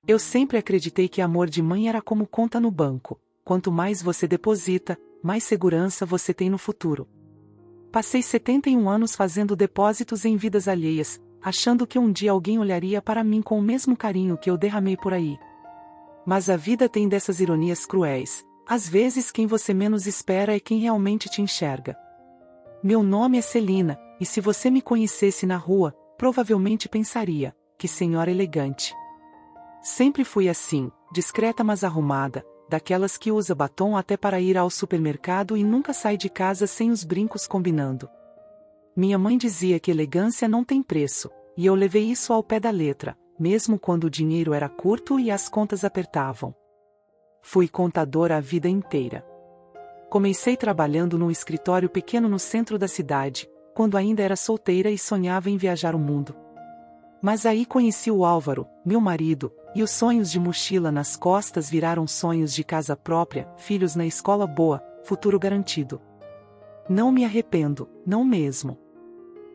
Eu sempre acreditei que amor de mãe era como conta no banco. Quanto mais você deposita, mais segurança você tem no futuro. Passei 71 anos fazendo depósitos em vidas alheias, achando que um dia alguém olharia para mim com o mesmo carinho que eu derramei por aí. Mas a vida tem dessas ironias cruéis. Às vezes quem você menos espera é quem realmente te enxerga. Meu nome é Celina, e se você me conhecesse na rua, provavelmente pensaria, que senhora elegante. Sempre fui assim, discreta mas arrumada, daquelas que usa batom até para ir ao supermercado e nunca sai de casa sem os brincos combinando. Minha mãe dizia que elegância não tem preço, e eu levei isso ao pé da letra, mesmo quando o dinheiro era curto e as contas apertavam. Fui contadora a vida inteira. Comecei trabalhando num escritório pequeno no centro da cidade, quando ainda era solteira e sonhava em viajar o mundo. Mas aí conheci o Álvaro, meu marido, e os sonhos de mochila nas costas viraram sonhos de casa própria, filhos na escola boa, futuro garantido. Não me arrependo, não mesmo.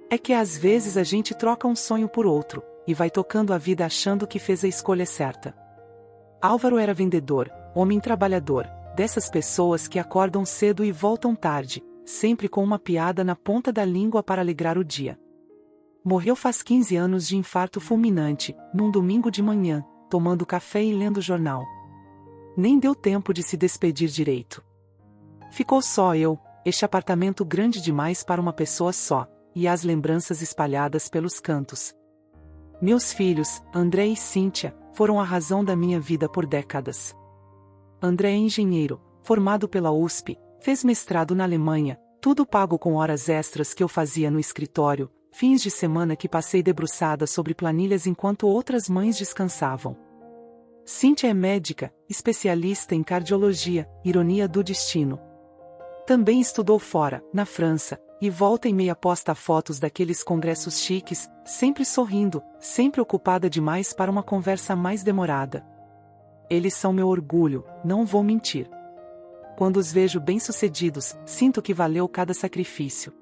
É que às vezes a gente troca um sonho por outro, e vai tocando a vida achando que fez a escolha certa. Álvaro era vendedor, homem trabalhador, dessas pessoas que acordam cedo e voltam tarde, sempre com uma piada na ponta da língua para alegrar o dia. Morreu faz 15 anos de infarto fulminante, num domingo de manhã, tomando café e lendo jornal. Nem deu tempo de se despedir direito. Ficou só eu, este apartamento grande demais para uma pessoa só, e as lembranças espalhadas pelos cantos. Meus filhos, André e Cíntia, foram a razão da minha vida por décadas. André é engenheiro, formado pela USP, fez mestrado na Alemanha, tudo pago com horas extras que eu fazia no escritório, fins de semana que passei debruçada sobre planilhas enquanto outras mães descansavam. Cíntia é médica, especialista em cardiologia, ironia do destino. Também estudou fora, na França, e volta e meia posta fotos daqueles congressos chiques, sempre sorrindo, sempre ocupada demais para uma conversa mais demorada. Eles são meu orgulho, não vou mentir. Quando os vejo bem-sucedidos, sinto que valeu cada sacrifício.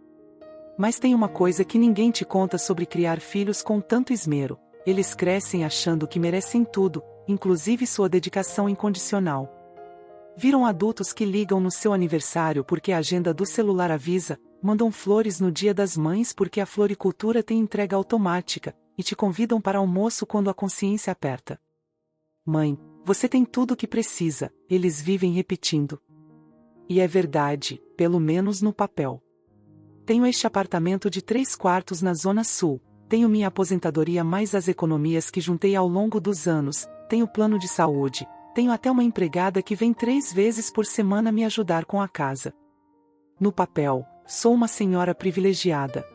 Mas tem uma coisa que ninguém te conta sobre criar filhos com tanto esmero: eles crescem achando que merecem tudo, inclusive sua dedicação incondicional. Viram adultos que ligam no seu aniversário porque a agenda do celular avisa, mandam flores no Dia das Mães porque a floricultura tem entrega automática, e te convidam para almoço quando a consciência aperta. Mãe, você tem tudo o que precisa, eles vivem repetindo. E é verdade, pelo menos no papel. Tenho este apartamento de 3 quartos na Zona Sul, tenho minha aposentadoria mais as economias que juntei ao longo dos anos, tenho plano de saúde, tenho até uma empregada que vem 3 vezes por semana me ajudar com a casa. No papel, sou uma senhora privilegiada.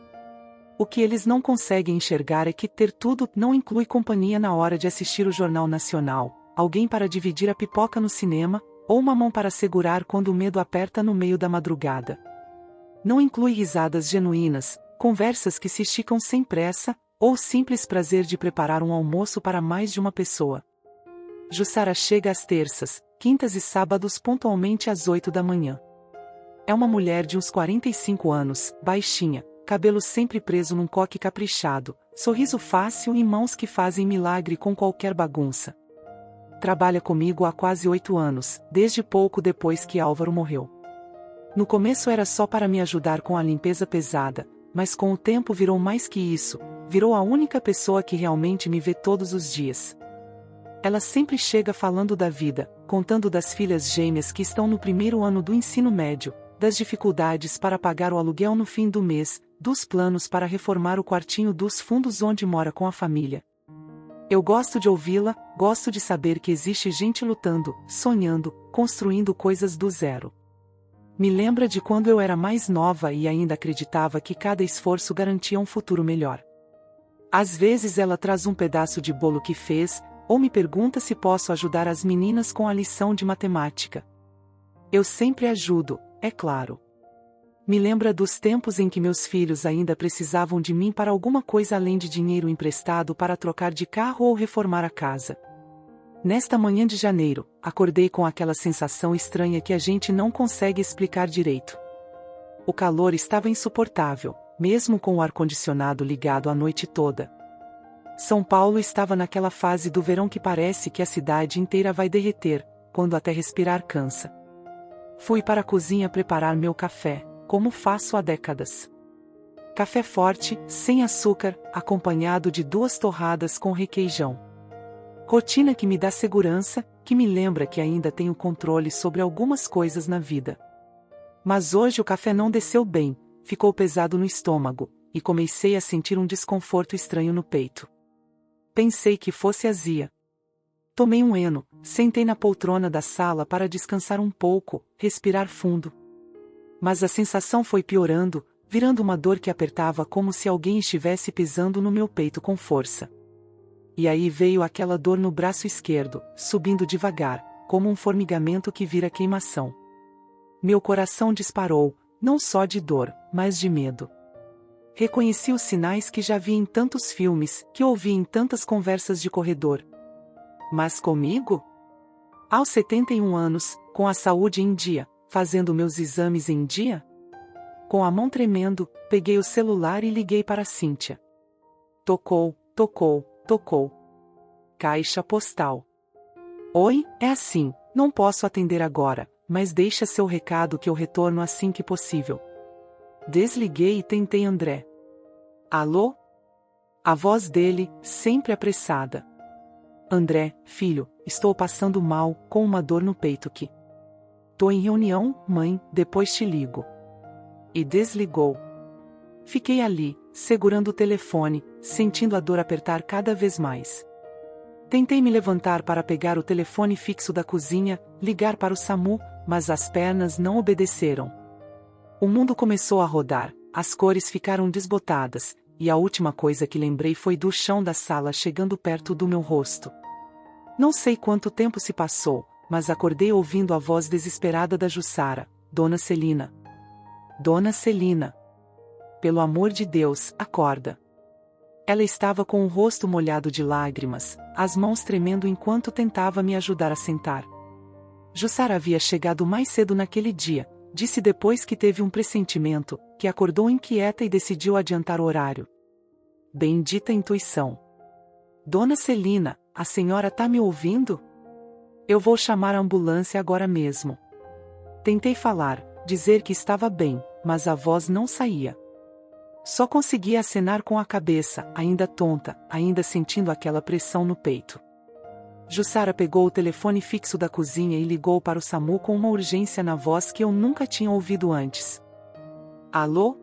O que eles não conseguem enxergar é que ter tudo não inclui companhia na hora de assistir o Jornal Nacional, alguém para dividir a pipoca no cinema, ou uma mão para segurar quando o medo aperta no meio da madrugada. Não inclui risadas genuínas, conversas que se esticam sem pressa, ou simples prazer de preparar um almoço para mais de uma pessoa. Jussara chega às terças, quintas e sábados pontualmente às 8 da manhã. É uma mulher de uns 45 anos, baixinha, cabelo sempre preso num coque caprichado, sorriso fácil e mãos que fazem milagre com qualquer bagunça. Trabalha comigo há quase 8 anos, desde pouco depois que Álvaro morreu. No começo era só para me ajudar com a limpeza pesada, mas com o tempo virou mais que isso, virou a única pessoa que realmente me vê todos os dias. Ela sempre chega falando da vida, contando das filhas gêmeas que estão no primeiro ano do ensino médio, das dificuldades para pagar o aluguel no fim do mês, dos planos para reformar o quartinho dos fundos onde mora com a família. Eu gosto de ouvi-la, gosto de saber que existe gente lutando, sonhando, construindo coisas do zero. Me lembra de quando eu era mais nova e ainda acreditava que cada esforço garantia um futuro melhor. Às vezes ela traz um pedaço de bolo que fez, ou me pergunta se posso ajudar as meninas com a lição de matemática. Eu sempre ajudo, é claro. Me lembra dos tempos em que meus filhos ainda precisavam de mim para alguma coisa além de dinheiro emprestado para trocar de carro ou reformar a casa. Nesta manhã de janeiro, acordei com aquela sensação estranha que a gente não consegue explicar direito. O calor estava insuportável, mesmo com o ar-condicionado ligado a noite toda. São Paulo estava naquela fase do verão que parece que a cidade inteira vai derreter, quando até respirar cansa. Fui para a cozinha preparar meu café, como faço há décadas. Café forte, sem açúcar, acompanhado de 2 torradas com requeijão. Rotina que me dá segurança, que me lembra que ainda tenho controle sobre algumas coisas na vida. Mas hoje o café não desceu bem, ficou pesado no estômago, e comecei a sentir um desconforto estranho no peito. Pensei que fosse azia. Tomei um Eno, sentei na poltrona da sala para descansar um pouco, respirar fundo. Mas a sensação foi piorando, virando uma dor que apertava como se alguém estivesse pisando no meu peito com força. E aí veio aquela dor no braço esquerdo, subindo devagar, como um formigamento que vira queimação. Meu coração disparou, não só de dor, mas de medo. Reconheci os sinais que já vi em tantos filmes, que ouvi em tantas conversas de corredor. Mas comigo? Aos 71 anos, com a saúde em dia, fazendo meus exames em dia? Com a mão tremendo, peguei o celular e liguei para Cíntia. Tocou, tocou, tocou. Caixa postal. Oi, é assim, não posso atender agora, mas deixa seu recado que eu retorno assim que possível. Desliguei e tentei André. Alô? A voz dele, sempre apressada. André, filho, estou passando mal, com uma dor no peito que... Tô em reunião, mãe, depois te ligo. E desligou. Fiquei ali, segurando o telefone, sentindo a dor apertar cada vez mais. Tentei me levantar para pegar o telefone fixo da cozinha, ligar para o SAMU, mas as pernas não obedeceram. O mundo começou a rodar, as cores ficaram desbotadas, e a última coisa que lembrei foi do chão da sala chegando perto do meu rosto. Não sei quanto tempo se passou, mas acordei ouvindo a voz desesperada da Jussara, Dona Celina. Dona Celina. Pelo amor de Deus, acorda. Ela estava com o rosto molhado de lágrimas, as mãos tremendo enquanto tentava me ajudar a sentar. Jussara havia chegado mais cedo naquele dia, disse depois que teve um pressentimento, que acordou inquieta e decidiu adiantar o horário. Bendita intuição. Dona Celina, a senhora tá me ouvindo? Eu vou chamar a ambulância agora mesmo. Tentei falar, dizer que estava bem, mas a voz não saía. Só conseguia acenar com a cabeça, ainda tonta, ainda sentindo aquela pressão no peito. Jussara pegou o telefone fixo da cozinha e ligou para o SAMU com uma urgência na voz que eu nunca tinha ouvido antes. Alô?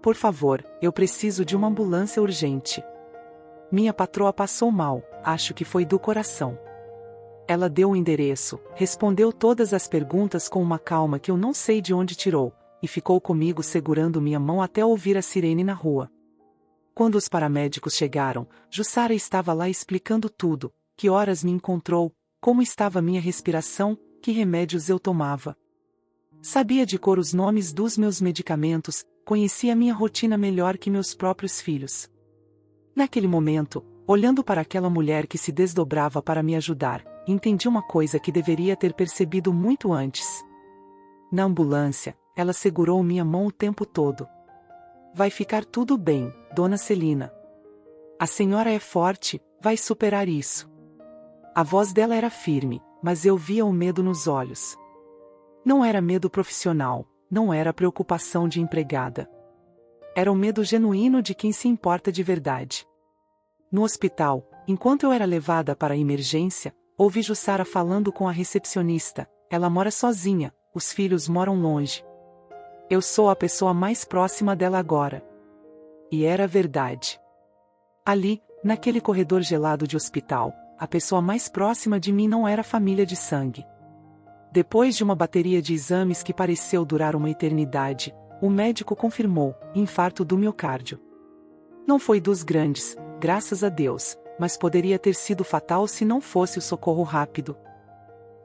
Por favor, eu preciso de uma ambulância urgente. Minha patroa passou mal, acho que foi do coração. Ela deu o endereço, respondeu todas as perguntas com uma calma que eu não sei de onde tirou, e ficou comigo segurando minha mão até ouvir a sirene na rua. Quando os paramédicos chegaram, Jussara estava lá explicando tudo, que horas me encontrou, como estava minha respiração, que remédios eu tomava. Sabia de cor os nomes dos meus medicamentos, conhecia minha rotina melhor que meus próprios filhos. Naquele momento, olhando para aquela mulher que se desdobrava para me ajudar, entendi uma coisa que deveria ter percebido muito antes. Na ambulância, ela segurou minha mão o tempo todo. Vai ficar tudo bem, Dona Celina. A senhora é forte, vai superar isso. A voz dela era firme, mas eu via o medo nos olhos. Não era medo profissional, não era preocupação de empregada. Era o medo genuíno de quem se importa de verdade. No hospital, enquanto eu era levada para a emergência, ouvi Jussara falando com a recepcionista. Ela mora sozinha, os filhos moram longe. Eu sou a pessoa mais próxima dela agora. E era verdade. Ali, naquele corredor gelado de hospital, a pessoa mais próxima de mim não era família de sangue. Depois de uma bateria de exames que pareceu durar uma eternidade, o médico confirmou: infarto do miocárdio. Não foi dos grandes, graças a Deus, mas poderia ter sido fatal se não fosse o socorro rápido.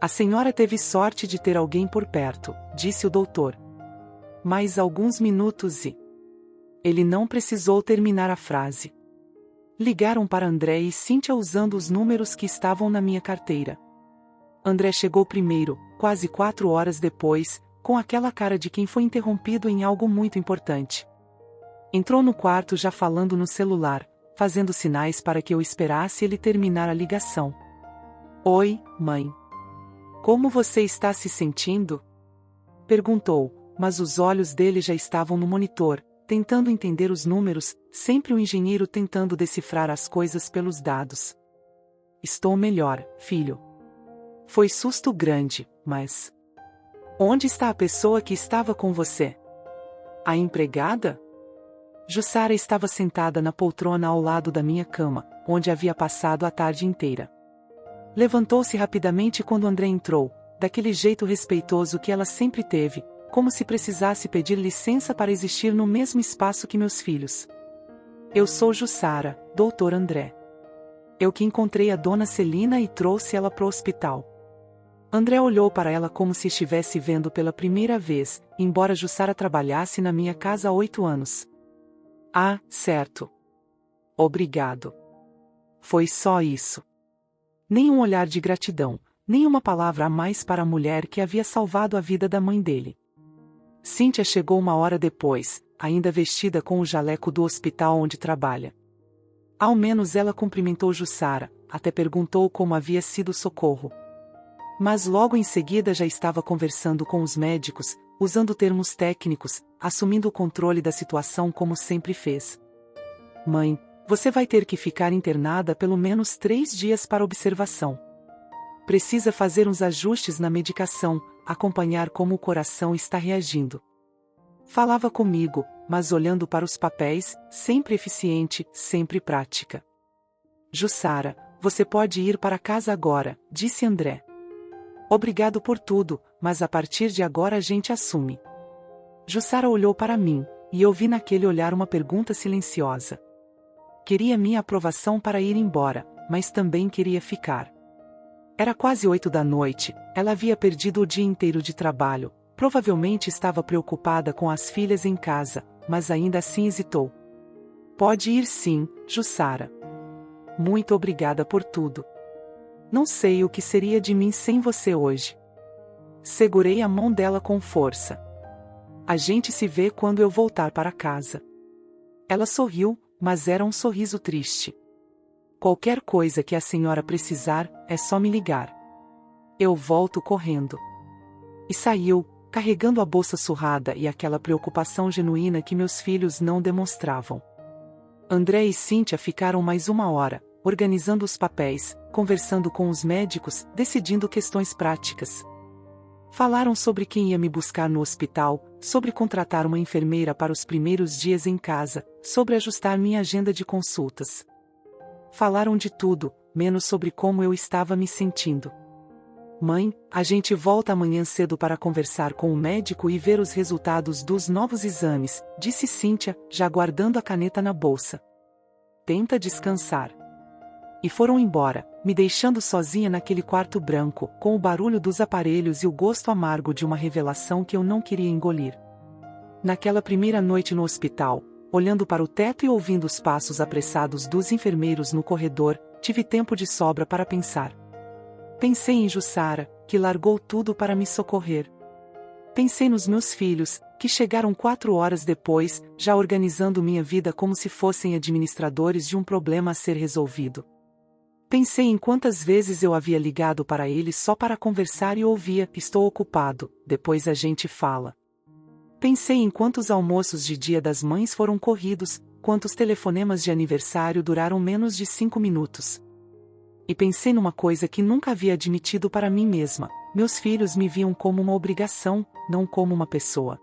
A senhora teve sorte de ter alguém por perto, disse o doutor. Mais alguns minutos e... Ele não precisou terminar a frase. Ligaram para André e Cíntia usando os números que estavam na minha carteira. André chegou primeiro, quase 4 horas depois, com aquela cara de quem foi interrompido em algo muito importante. Entrou no quarto já falando no celular, fazendo sinais para que eu esperasse ele terminar a ligação. Oi, mãe. Como você está se sentindo? Perguntou, mas os olhos dele já estavam no monitor, tentando entender os números, sempre o engenheiro tentando decifrar as coisas pelos dados. Estou melhor, filho. Foi susto grande, mas... Onde está a pessoa que estava com você? A empregada? Jussara estava sentada na poltrona ao lado da minha cama, onde havia passado a tarde inteira. Levantou-se rapidamente quando André entrou, daquele jeito respeitoso que ela sempre teve, como se precisasse pedir licença para existir no mesmo espaço que meus filhos. Eu sou Jussara, doutor André. Eu que encontrei a dona Celina e trouxe ela para o hospital. André olhou para ela como se estivesse vendo pela primeira vez, embora Jussara trabalhasse na minha casa há 8 anos. Ah, certo. Obrigado. Foi só isso. Nem um olhar de gratidão, nem uma palavra a mais para a mulher que havia salvado a vida da mãe dele. Cíntia chegou 1 hora depois, ainda vestida com o jaleco do hospital onde trabalha. Ao menos ela cumprimentou Jussara, até perguntou como havia sido o socorro. Mas logo em seguida já estava conversando com os médicos, usando termos técnicos, assumindo o controle da situação como sempre fez. Mãe, você vai ter que ficar internada pelo menos 3 dias para observação. Precisa fazer uns ajustes na medicação, acompanhar como o coração está reagindo. Falava comigo, mas olhando para os papéis, sempre eficiente, sempre prática. Jussara, você pode ir para casa agora, disse André. Obrigado por tudo, mas a partir de agora a gente assume. Jussara olhou para mim, e eu vi naquele olhar uma pergunta silenciosa. Queria minha aprovação para ir embora, mas também queria ficar. Era quase 8 da noite, ela havia perdido o dia inteiro de trabalho, provavelmente estava preocupada com as filhas em casa, mas ainda assim hesitou. Pode ir sim, Jussara. Muito obrigada por tudo. Não sei o que seria de mim sem você hoje. Segurei a mão dela com força. A gente se vê quando eu voltar para casa. Ela sorriu, mas era um sorriso triste. Qualquer coisa que a senhora precisar, é só me ligar. Eu volto correndo. E saiu, carregando a bolsa surrada e aquela preocupação genuína que meus filhos não demonstravam. André e Cíntia ficaram mais 1 hora, organizando os papéis, conversando com os médicos, decidindo questões práticas. Falaram sobre quem ia me buscar no hospital, sobre contratar uma enfermeira para os primeiros dias em casa, sobre ajustar minha agenda de consultas. Falaram de tudo, menos sobre como eu estava me sentindo. Mãe, a gente volta amanhã cedo para conversar com o médico e ver os resultados dos novos exames, disse Cíntia, já guardando a caneta na bolsa. Tenta descansar. E foram embora, me deixando sozinha naquele quarto branco, com o barulho dos aparelhos e o gosto amargo de uma revelação que eu não queria engolir. Naquela primeira noite no hospital, olhando para o teto e ouvindo os passos apressados dos enfermeiros no corredor, tive tempo de sobra para pensar. Pensei em Jussara, que largou tudo para me socorrer. Pensei nos meus filhos, que chegaram 4 horas depois, já organizando minha vida como se fossem administradores de um problema a ser resolvido. Pensei em quantas vezes eu havia ligado para eles só para conversar e ouvia, estou ocupado, depois a gente fala. Pensei em quantos almoços de Dia das Mães foram corridos, quantos telefonemas de aniversário duraram menos de 5 minutos. E pensei numa coisa que nunca havia admitido para mim mesma, meus filhos me viam como uma obrigação, não como uma pessoa.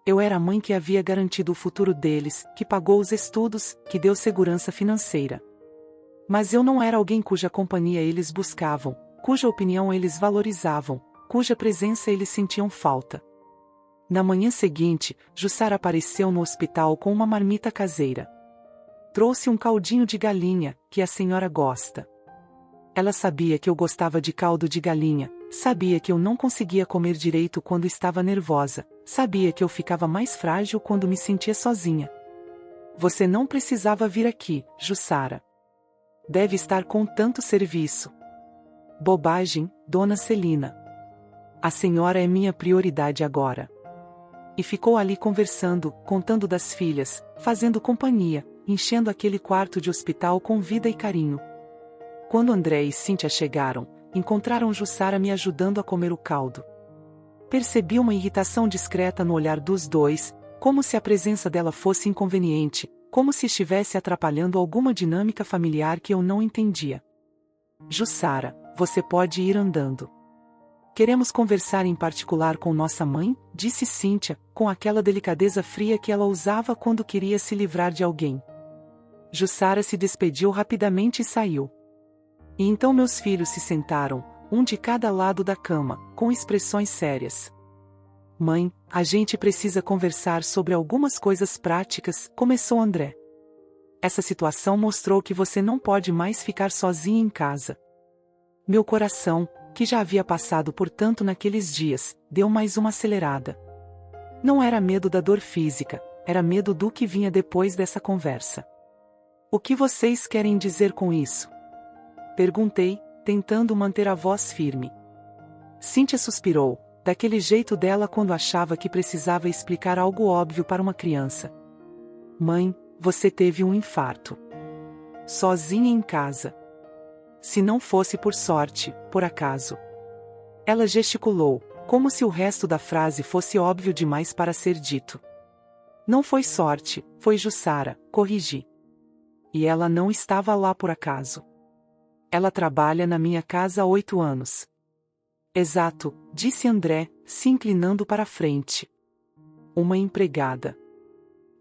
Eu era a mãe que havia garantido o futuro deles, que pagou os estudos, que deu segurança financeira. Mas eu não era alguém cuja companhia eles buscavam, cuja opinião eles valorizavam, cuja presença eles sentiam falta. Na manhã seguinte, Jussara apareceu no hospital com uma marmita caseira. Trouxe um caldinho de galinha, que a senhora gosta. Ela sabia que eu gostava de caldo de galinha, sabia que eu não conseguia comer direito quando estava nervosa, sabia que eu ficava mais frágil quando me sentia sozinha. Você não precisava vir aqui, Jussara. Deve estar com tanto serviço. Bobagem, dona Celina. A senhora é minha prioridade agora. E ficou ali conversando, contando das filhas, fazendo companhia, enchendo aquele quarto de hospital com vida e carinho. Quando André e Cíntia chegaram, encontraram Jussara me ajudando a comer o caldo. Percebi uma irritação discreta no olhar dos dois, como se a presença dela fosse inconveniente, como se estivesse atrapalhando alguma dinâmica familiar que eu não entendia. Jussara, você pode ir andando. Queremos conversar em particular com nossa mãe, disse Cíntia, com aquela delicadeza fria que ela usava quando queria se livrar de alguém. Jussara se despediu rapidamente e saiu. E então meus filhos se sentaram, um de cada lado da cama, com expressões sérias. Mãe, a gente precisa conversar sobre algumas coisas práticas, começou André. Essa situação mostrou que você não pode mais ficar sozinha em casa. Meu coração, que já havia passado por tanto naqueles dias, deu mais uma acelerada. Não era medo da dor física, era medo do que vinha depois dessa conversa. O que vocês querem dizer com isso? Perguntei, tentando manter a voz firme. Cíntia suspirou, daquele jeito dela quando achava que precisava explicar algo óbvio para uma criança. Mãe, você teve um infarto. Sozinha em casa. Se não fosse por sorte, por acaso. Ela gesticulou, como se o resto da frase fosse óbvio demais para ser dito. Não foi sorte, foi Jussara, corrigi. E ela não estava lá por acaso. Ela trabalha na minha casa há 8 anos. Exato, disse André, se inclinando para a frente. Uma empregada.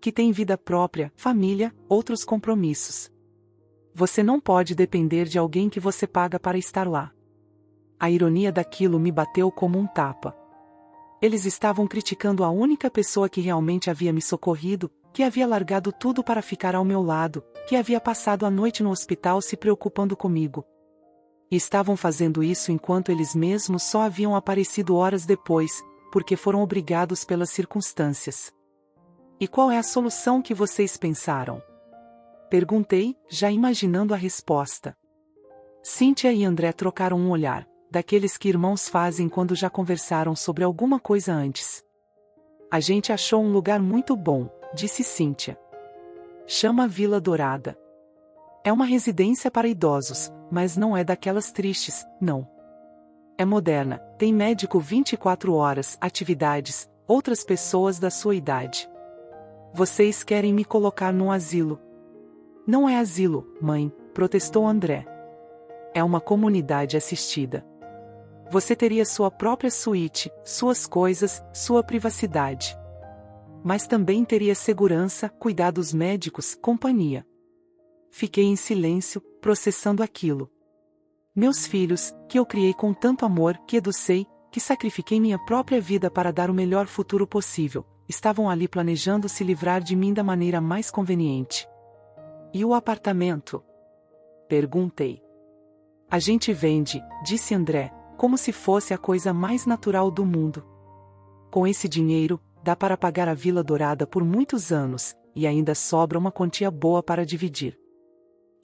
Que tem vida própria, família, outros compromissos. Você não pode depender de alguém que você paga para estar lá. A ironia daquilo me bateu como um tapa. Eles estavam criticando a única pessoa que realmente havia me socorrido, que havia largado tudo para ficar ao meu lado, que havia passado a noite no hospital se preocupando comigo. E estavam fazendo isso enquanto eles mesmos só haviam aparecido horas depois, porque foram obrigados pelas circunstâncias. E qual é a solução que vocês pensaram? Perguntei, já imaginando a resposta. Cíntia e André trocaram um olhar, daqueles que irmãos fazem quando já conversaram sobre alguma coisa antes. A gente achou um lugar muito bom, disse Cíntia. Chama Vila Dourada. É uma residência para idosos, mas não é daquelas tristes, não. É moderna, tem médico 24 horas, atividades, outras pessoas da sua idade. Vocês querem me colocar num asilo? Não é asilo, mãe, protestou André. É uma comunidade assistida. Você teria sua própria suíte, suas coisas, sua privacidade. Mas também teria segurança, cuidados médicos, companhia. Fiquei em silêncio, processando aquilo. Meus filhos, que eu criei com tanto amor, que educei, que sacrifiquei minha própria vida para dar o melhor futuro possível, estavam ali planejando se livrar de mim da maneira mais conveniente. E o apartamento? Perguntei. A gente vende, disse André, como se fosse a coisa mais natural do mundo. Com esse dinheiro, dá para pagar a Vila Dourada por muitos anos, e ainda sobra uma quantia boa para dividir.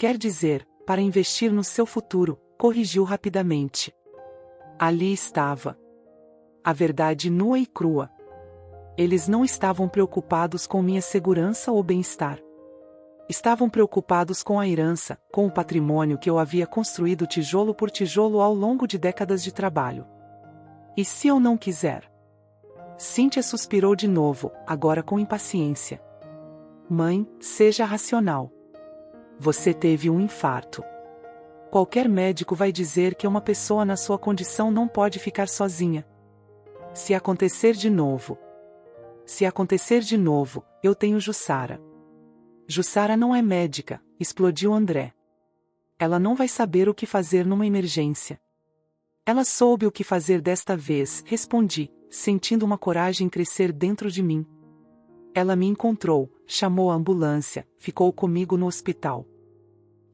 Quer dizer, para investir no seu futuro, corrigiu rapidamente. Ali estava. A verdade nua e crua. Eles não estavam preocupados com minha segurança ou bem-estar. Estavam preocupados com a herança, com o patrimônio que eu havia construído tijolo por tijolo ao longo de décadas de trabalho. E se eu não quiser? Cíntia suspirou de novo, agora com impaciência. Mãe, seja racional. Você teve um infarto. Qualquer médico vai dizer que uma pessoa na sua condição não pode ficar sozinha. Se acontecer de novo. Se acontecer de novo, eu tenho Jussara. Jussara não é médica, explodiu André. Ela não vai saber o que fazer numa emergência. Ela soube o que fazer desta vez, respondi, sentindo uma coragem crescer dentro de mim. Ela me encontrou, chamou a ambulância, ficou comigo no hospital.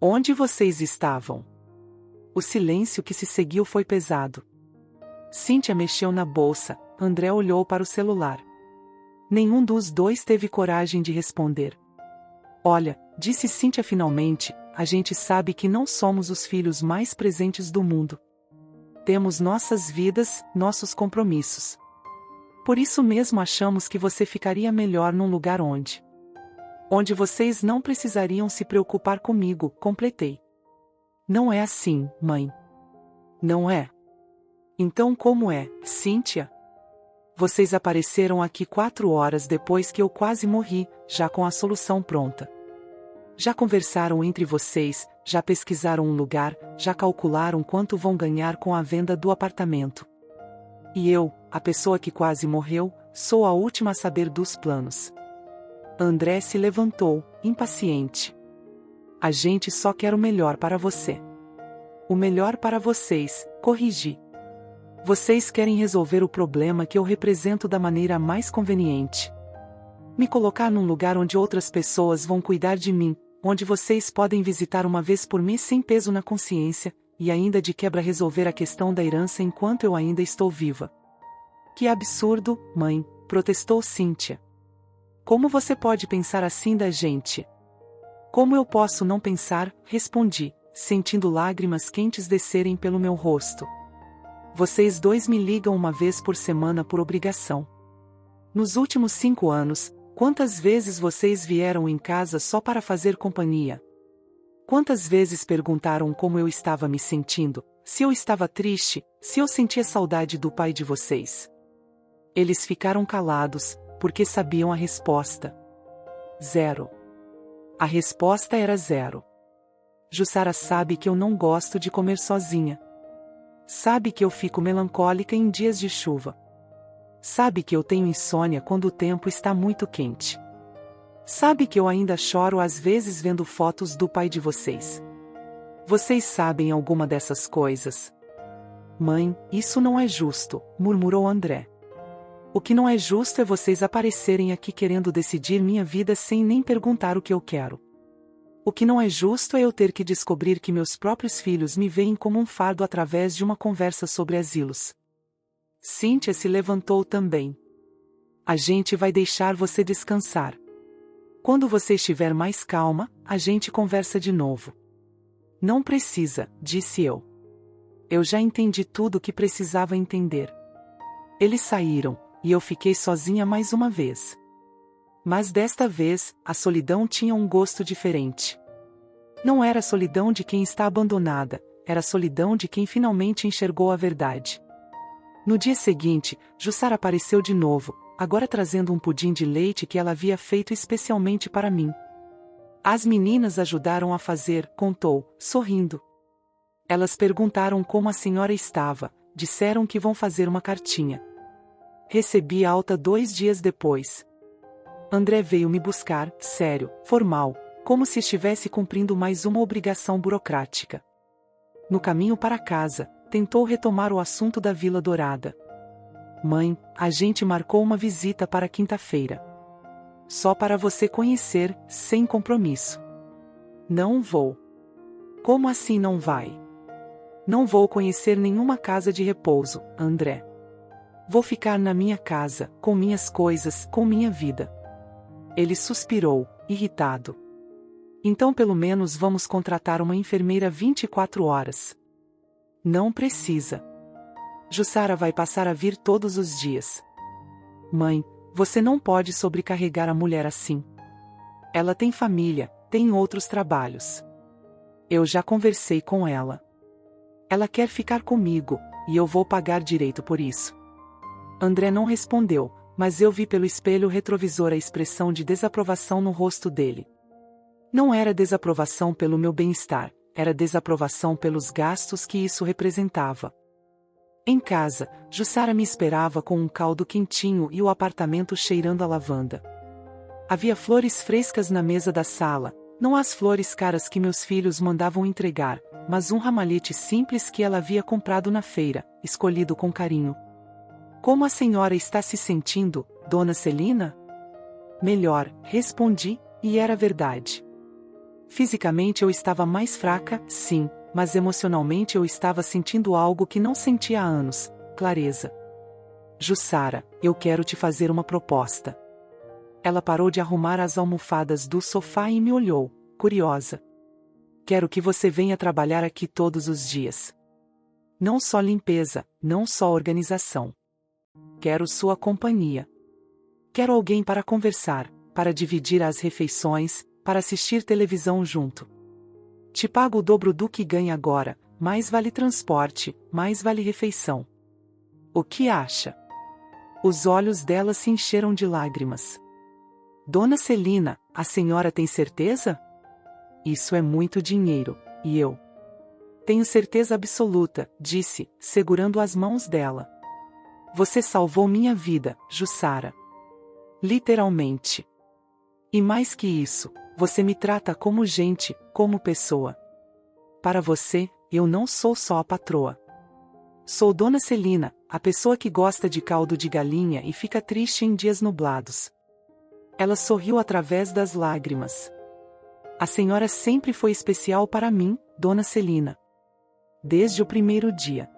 Onde vocês estavam? O silêncio que se seguiu foi pesado. Cíntia mexeu na bolsa, André olhou para o celular. Nenhum dos dois teve coragem de responder. Olha, disse Cíntia finalmente, a gente sabe que não somos os filhos mais presentes do mundo. Temos nossas vidas, nossos compromissos. Por isso mesmo achamos que você ficaria melhor num lugar onde Onde vocês não precisariam se preocupar comigo, completei. Não é assim, mãe. Não é. Então como é, Cíntia? Vocês apareceram aqui 4 horas depois que eu quase morri, já com a solução pronta. Já conversaram entre vocês, já pesquisaram um lugar, já calcularam quanto vão ganhar com a venda do apartamento. E eu, a pessoa que quase morreu, sou a última a saber dos planos. André se levantou, impaciente. A gente só quer o melhor para você. O melhor para vocês, corrigi. Vocês querem resolver o problema que eu represento da maneira mais conveniente. Me colocar num lugar onde outras pessoas vão cuidar de mim, onde vocês podem visitar uma vez por mês sem peso na consciência, e ainda de quebra resolver a questão da herança enquanto eu ainda estou viva. Que absurdo, mãe, protestou Cíntia. Como você pode pensar assim da gente? Como eu posso não pensar, respondi, sentindo lágrimas quentes descerem pelo meu rosto. Vocês dois me ligam uma vez por semana por obrigação. Nos últimos 5 anos, quantas vezes vocês vieram em casa só para fazer companhia? Quantas vezes perguntaram como eu estava me sentindo, se eu estava triste, se eu sentia saudade do pai de vocês? Eles ficaram calados, porque sabiam a resposta. 0. A resposta era 0. Jussara sabe que eu não gosto de comer sozinha. Sabe que eu fico melancólica em dias de chuva. Sabe que eu tenho insônia quando o tempo está muito quente. Sabe que eu ainda choro às vezes vendo fotos do pai de vocês. Vocês sabem alguma dessas coisas? Mãe, isso não é justo, murmurou André. O que não é justo é vocês aparecerem aqui querendo decidir minha vida sem nem perguntar o que eu quero. O que não é justo é eu ter que descobrir que meus próprios filhos me veem como um fardo através de uma conversa sobre asilos. Cíntia se levantou também. A gente vai deixar você descansar. Quando você estiver mais calma, a gente conversa de novo. Não precisa, disse eu. Eu já entendi tudo o que precisava entender. Eles saíram, e eu fiquei sozinha mais uma vez. Mas desta vez, a solidão tinha um gosto diferente. Não era a solidão de quem está abandonada, era a solidão de quem finalmente enxergou a verdade. No dia seguinte, Jussara apareceu de novo, agora trazendo um pudim de leite que ela havia feito especialmente para mim. As meninas ajudaram a fazer, contou, sorrindo. Elas perguntaram como a senhora estava, disseram que vão fazer uma cartinha. Recebi alta 2 dias depois. André veio me buscar, sério, formal, como se estivesse cumprindo mais uma obrigação burocrática. No caminho para casa, tentou retomar o assunto da Vila Dourada. Mãe, a gente marcou uma visita para quinta-feira. Só para você conhecer, sem compromisso. Não vou. Como assim não vai? Não vou conhecer nenhuma casa de repouso, André. Vou ficar na minha casa, com minhas coisas, com minha vida. Ele suspirou, irritado. Então pelo menos vamos contratar uma enfermeira 24 horas. Não precisa. Jussara vai passar a vir todos os dias. Mãe, você não pode sobrecarregar a mulher assim. Ela tem família, tem outros trabalhos. Eu já conversei com ela. Ela quer ficar comigo, e eu vou pagar direito por isso. André não respondeu, mas eu vi pelo espelho retrovisor a expressão de desaprovação no rosto dele. Não era desaprovação pelo meu bem-estar, era desaprovação pelos gastos que isso representava. Em casa, Jussara me esperava com um caldo quentinho e o apartamento cheirando a lavanda. Havia flores frescas na mesa da sala, não as flores caras que meus filhos mandavam entregar, mas um ramalhete simples que ela havia comprado na feira, escolhido com carinho. Como a senhora está se sentindo, dona Celina? Melhor, respondi, e era verdade. Fisicamente eu estava mais fraca, sim, mas emocionalmente eu estava sentindo algo que não sentia há anos, clareza. Jussara, eu quero te fazer uma proposta. Ela parou de arrumar as almofadas do sofá e me olhou, curiosa. Quero que você venha trabalhar aqui todos os dias. Não só limpeza, não só organização. Quero sua companhia. Quero alguém para conversar, para dividir as refeições, para assistir televisão junto. Te pago o dobro do que ganha agora, mais vale transporte, mais vale refeição. O que acha? Os olhos dela se encheram de lágrimas. Dona Celina, a senhora tem certeza? Isso é muito dinheiro, e eu? Tenho certeza absoluta, disse, segurando as mãos dela. Você salvou minha vida, Jussara. Literalmente. E mais que isso, você me trata como gente, como pessoa. Para você, eu não sou só a patroa. Sou Dona Celina, a pessoa que gosta de caldo de galinha e fica triste em dias nublados. Ela sorriu através das lágrimas. A senhora sempre foi especial para mim, Dona Celina. Desde o primeiro dia.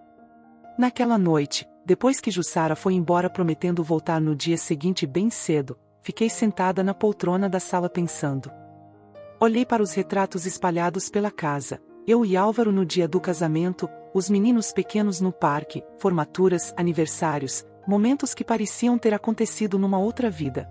Naquela noite, depois que Jussara foi embora prometendo voltar no dia seguinte bem cedo, fiquei sentada na poltrona da sala pensando. Olhei para os retratos espalhados pela casa, eu e Álvaro no dia do casamento, os meninos pequenos no parque, formaturas, aniversários, momentos que pareciam ter acontecido numa outra vida.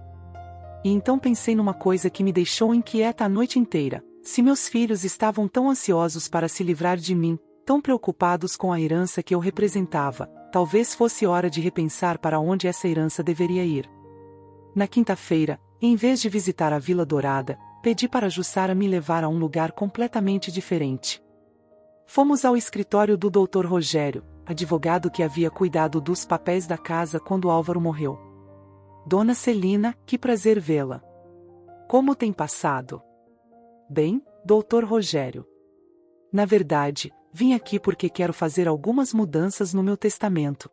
E então pensei numa coisa que me deixou inquieta a noite inteira. Se meus filhos estavam tão ansiosos para se livrar de mim, tão preocupados com a herança que eu representava, talvez fosse hora de repensar para onde essa herança deveria ir. Na quinta-feira, em vez de visitar a Vila Dourada, pedi para Jussara me levar a um lugar completamente diferente. Fomos ao escritório do Dr. Rogério, advogado que havia cuidado dos papéis da casa quando Álvaro morreu. Dona Celina, que prazer vê-la. Como tem passado? Bem, Dr. Rogério. Na verdade, vim aqui porque quero fazer algumas mudanças no meu testamento.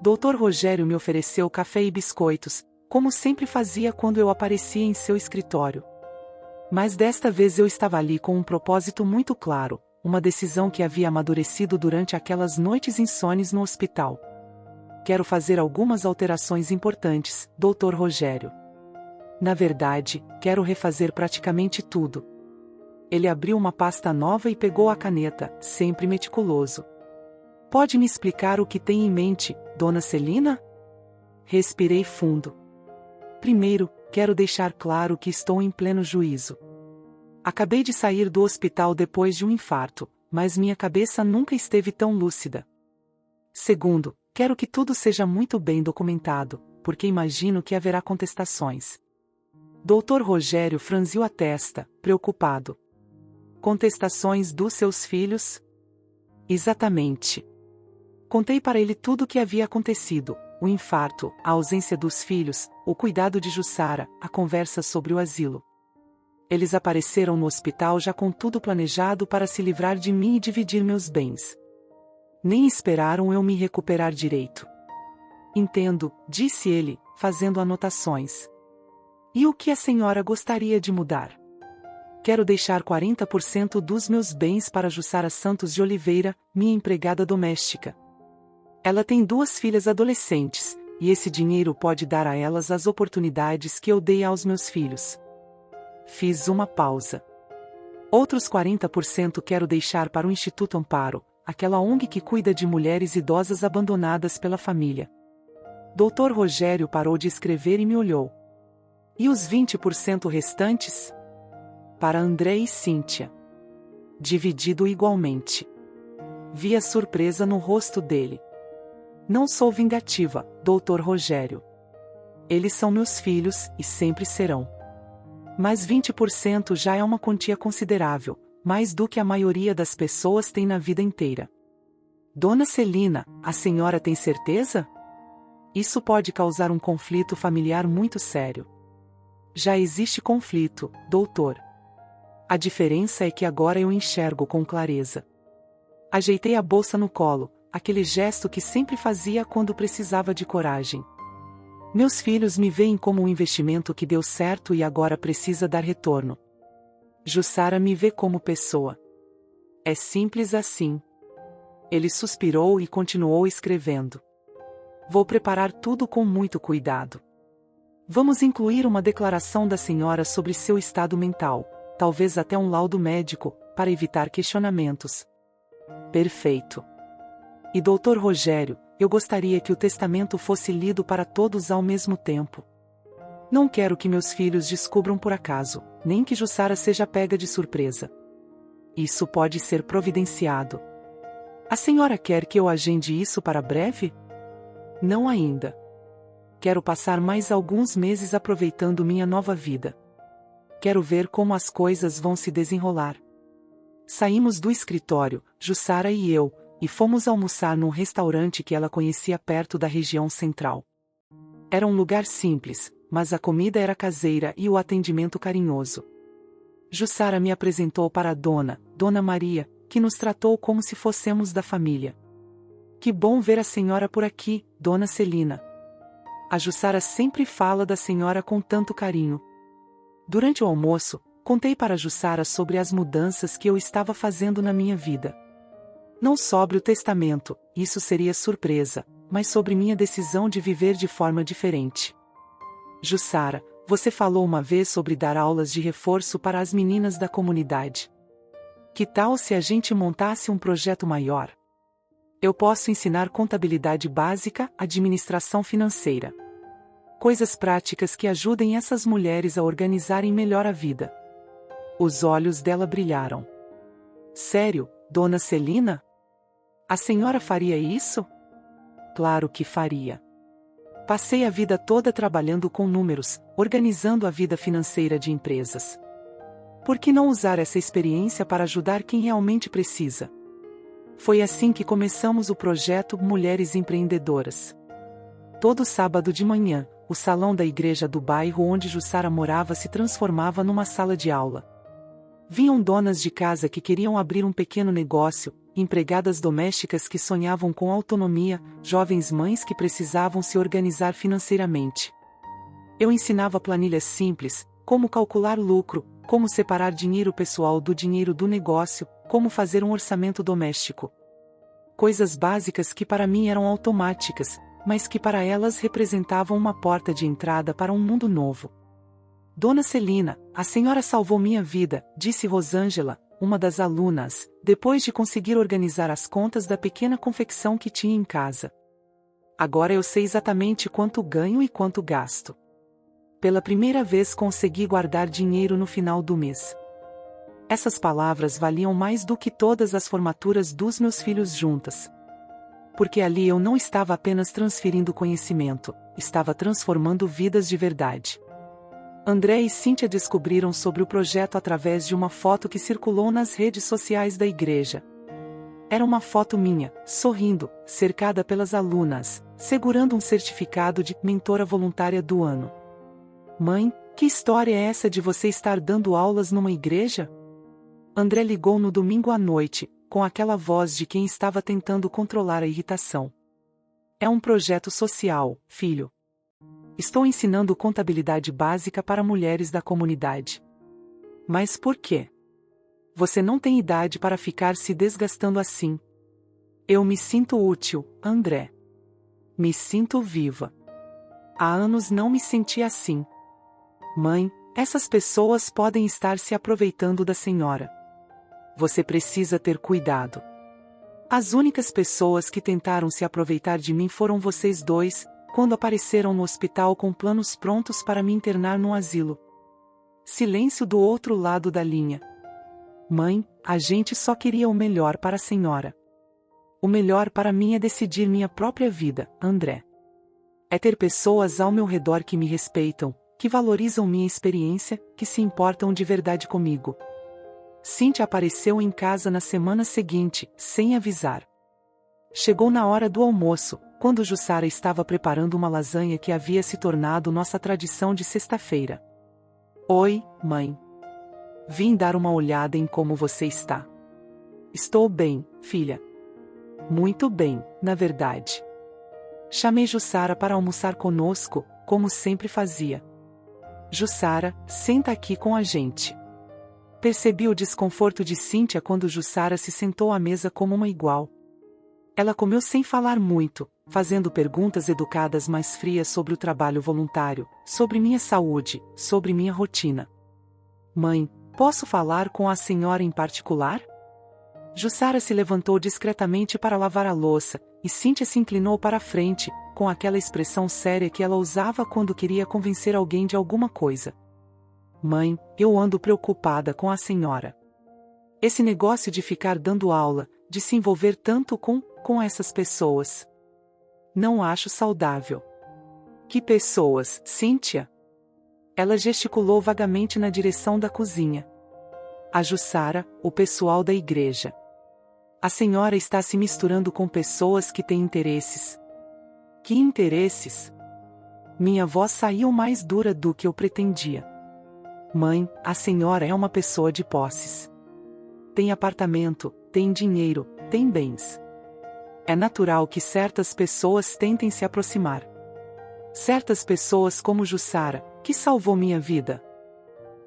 Dr. Rogério me ofereceu café e biscoitos, como sempre fazia quando eu aparecia em seu escritório. Mas desta vez eu estava ali com um propósito muito claro, uma decisão que havia amadurecido durante aquelas noites insones no hospital. Quero fazer algumas alterações importantes, Dr. Rogério. Na verdade, quero refazer praticamente tudo. Ele abriu uma pasta nova e pegou a caneta, sempre meticuloso. Pode me explicar o que tem em mente, Dona Celina? Respirei fundo. Primeiro, quero deixar claro que estou em pleno juízo. Acabei de sair do hospital depois de um infarto, mas minha cabeça nunca esteve tão lúcida. Segundo, quero que tudo seja muito bem documentado, porque imagino que haverá contestações. Dr. Rogério franziu a testa, preocupado. Contestações dos seus filhos? Exatamente. Contei para ele tudo o que havia acontecido, o infarto, a ausência dos filhos, o cuidado de Jussara, a conversa sobre o asilo. Eles apareceram no hospital já com tudo planejado para se livrar de mim e dividir meus bens. Nem esperaram eu me recuperar direito. Entendo, disse ele, fazendo anotações. E o que a senhora gostaria de mudar? Quero deixar 40% dos meus bens para Jussara Santos de Oliveira, minha empregada doméstica. Ela tem 2 filhas adolescentes, e esse dinheiro pode dar a elas as oportunidades que eu dei aos meus filhos. Fiz uma pausa. Outros 40% quero deixar para o Instituto Amparo, aquela ONG que cuida de mulheres idosas abandonadas pela família. Dr. Rogério parou de escrever e me olhou. E os 20% restantes? Para André e Cíntia. Dividido igualmente. Vi a surpresa no rosto dele. Não sou vingativa, Dr. Rogério. Eles são meus filhos, e sempre serão. Mas 20% já é uma quantia considerável, mais do que a maioria das pessoas tem na vida inteira. Dona Celina, a senhora tem certeza? Isso pode causar um conflito familiar muito sério. Já existe conflito, doutor. A diferença é que agora eu enxergo com clareza. Ajeitei a bolsa no colo, aquele gesto que sempre fazia quando precisava de coragem. Meus filhos me veem como um investimento que deu certo e agora precisa dar retorno. Jussara me vê como pessoa. É simples assim. Ele suspirou e continuou escrevendo. Vou preparar tudo com muito cuidado. Vamos incluir uma declaração da senhora sobre seu estado mental, talvez até um laudo médico, para evitar questionamentos. Perfeito. E Dr. Rogério, eu gostaria que o testamento fosse lido para todos ao mesmo tempo. Não quero que meus filhos descubram por acaso, nem que Jussara seja pega de surpresa. Isso pode ser providenciado. A senhora quer que eu agende isso para breve? Não ainda. Quero passar mais alguns meses aproveitando minha nova vida. Quero ver como as coisas vão se desenrolar. Saímos do escritório, Jussara e eu, e fomos almoçar num restaurante que ela conhecia perto da região central. Era um lugar simples, mas a comida era caseira e o atendimento carinhoso. Jussara me apresentou para a Dona Maria, que nos tratou como se fôssemos da família. Que bom ver a senhora por aqui, Dona Celina. A Jussara sempre fala da senhora com tanto carinho. Durante o almoço, contei para a Jussara sobre as mudanças que eu estava fazendo na minha vida. Não sobre o testamento, isso seria surpresa, mas sobre minha decisão de viver de forma diferente. Jussara, você falou uma vez sobre dar aulas de reforço para as meninas da comunidade. Que tal se a gente montasse um projeto maior? Eu posso ensinar contabilidade básica, administração financeira. Coisas práticas que ajudem essas mulheres a organizarem melhor a vida. Os olhos dela brilharam. Sério, Dona Celina? A senhora faria isso? Claro que faria. Passei a vida toda trabalhando com números, organizando a vida financeira de empresas. Por que não usar essa experiência para ajudar quem realmente precisa? Foi assim que começamos o projeto Mulheres Empreendedoras. Todo sábado de manhã, o salão da igreja do bairro onde Jussara morava se transformava numa sala de aula. Vinham donas de casa que queriam abrir um pequeno negócio, empregadas domésticas que sonhavam com autonomia, jovens mães que precisavam se organizar financeiramente. Eu ensinava planilhas simples, como calcular lucro, como separar dinheiro pessoal do dinheiro do negócio, como fazer um orçamento doméstico. Coisas básicas que para mim eram automáticas, mas que para elas representavam uma porta de entrada para um mundo novo. Dona Celina, a senhora salvou minha vida, disse Rosângela, uma das alunas, depois de conseguir organizar as contas da pequena confecção que tinha em casa. Agora eu sei exatamente quanto ganho e quanto gasto. Pela primeira vez consegui guardar dinheiro no final do mês. Essas palavras valiam mais do que todas as formaturas dos meus filhos juntas. Porque ali eu não estava apenas transferindo conhecimento, estava transformando vidas de verdade. André e Cíntia descobriram sobre o projeto através de uma foto que circulou nas redes sociais da igreja. Era uma foto minha, sorrindo, cercada pelas alunas, segurando um certificado de mentora voluntária do ano. Mãe, que história é essa de você estar dando aulas numa igreja? André ligou no domingo à noite, com aquela voz de quem estava tentando controlar a irritação. É um projeto social, filho. Estou ensinando contabilidade básica para mulheres da comunidade. Mas por quê? Você não tem idade para ficar se desgastando assim. Eu me sinto útil, André. Me sinto viva. Há anos não me senti assim. Mãe, essas pessoas podem estar se aproveitando da senhora. Você precisa ter cuidado. As únicas pessoas que tentaram se aproveitar de mim foram vocês dois, quando apareceram no hospital com planos prontos para me internar num asilo. Silêncio do outro lado da linha. Mãe, a gente só queria o melhor para a senhora. O melhor para mim é decidir minha própria vida, André. É ter pessoas ao meu redor que me respeitam, que valorizam minha experiência, que se importam de verdade comigo. Cíntia apareceu em casa na semana seguinte, sem avisar. Chegou na hora do almoço, quando Jussara estava preparando uma lasanha que havia se tornado nossa tradição de sexta-feira. Oi, mãe. Vim dar uma olhada em como você está. Estou bem, filha. Muito bem, na verdade. Chamei Jussara para almoçar conosco, como sempre fazia. Jussara, senta aqui com a gente. Percebi o desconforto de Cíntia quando Jussara se sentou à mesa como uma igual. Ela comeu sem falar muito, fazendo perguntas educadas mais frias sobre o trabalho voluntário, sobre minha saúde, sobre minha rotina. Mãe, posso falar com a senhora em particular? Jussara se levantou discretamente para lavar a louça, e Cíntia se inclinou para a frente, com aquela expressão séria que ela usava quando queria convencer alguém de alguma coisa. Mãe, eu ando preocupada com a senhora. Esse negócio de ficar dando aula, de se envolver tanto com essas pessoas. Não acho saudável. Que pessoas, Cíntia? Ela gesticulou vagamente na direção da cozinha. A Jussara, o pessoal da igreja. A senhora está se misturando com pessoas que têm interesses. Que interesses? Minha voz saiu mais dura do que eu pretendia. Mãe, a senhora é uma pessoa de posses. Tem apartamento, tem dinheiro, tem bens. É natural que certas pessoas tentem se aproximar. Certas pessoas como Jussara, que salvou minha vida.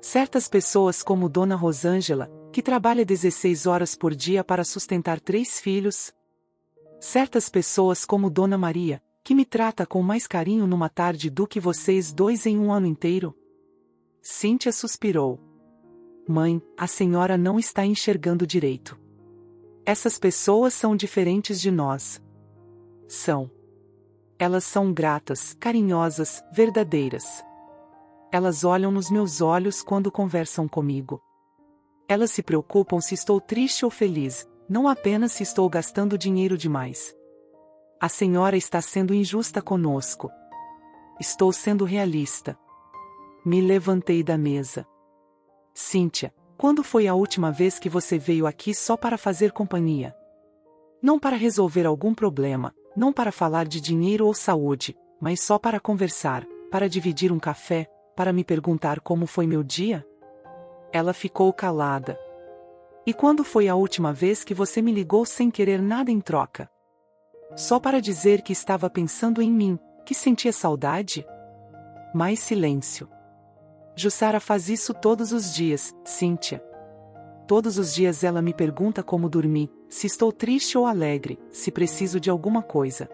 Certas pessoas como Dona Rosângela, que trabalha 16 horas por dia para sustentar 3 filhos. Certas pessoas como Dona Maria, que me trata com mais carinho numa tarde do que vocês dois em um ano inteiro. Cíntia suspirou. Mãe, a senhora não está enxergando direito. Essas pessoas são diferentes de nós. São. Elas são gratas, carinhosas, verdadeiras. Elas olham nos meus olhos quando conversam comigo. Elas se preocupam se estou triste ou feliz, não apenas se estou gastando dinheiro demais. A senhora está sendo injusta conosco. Estou sendo realista. Me levantei da mesa. Cíntia, quando foi a última vez que você veio aqui só para fazer companhia? Não para resolver algum problema, não para falar de dinheiro ou saúde, mas só para conversar, para dividir um café, para me perguntar como foi meu dia? Ela ficou calada. E quando foi a última vez que você me ligou sem querer nada em troca? Só para dizer que estava pensando em mim, que sentia saudade? Mais silêncio. Jussara faz isso todos os dias, Cíntia. Todos os dias ela me pergunta como dormi, se estou triste ou alegre, se preciso de alguma coisa.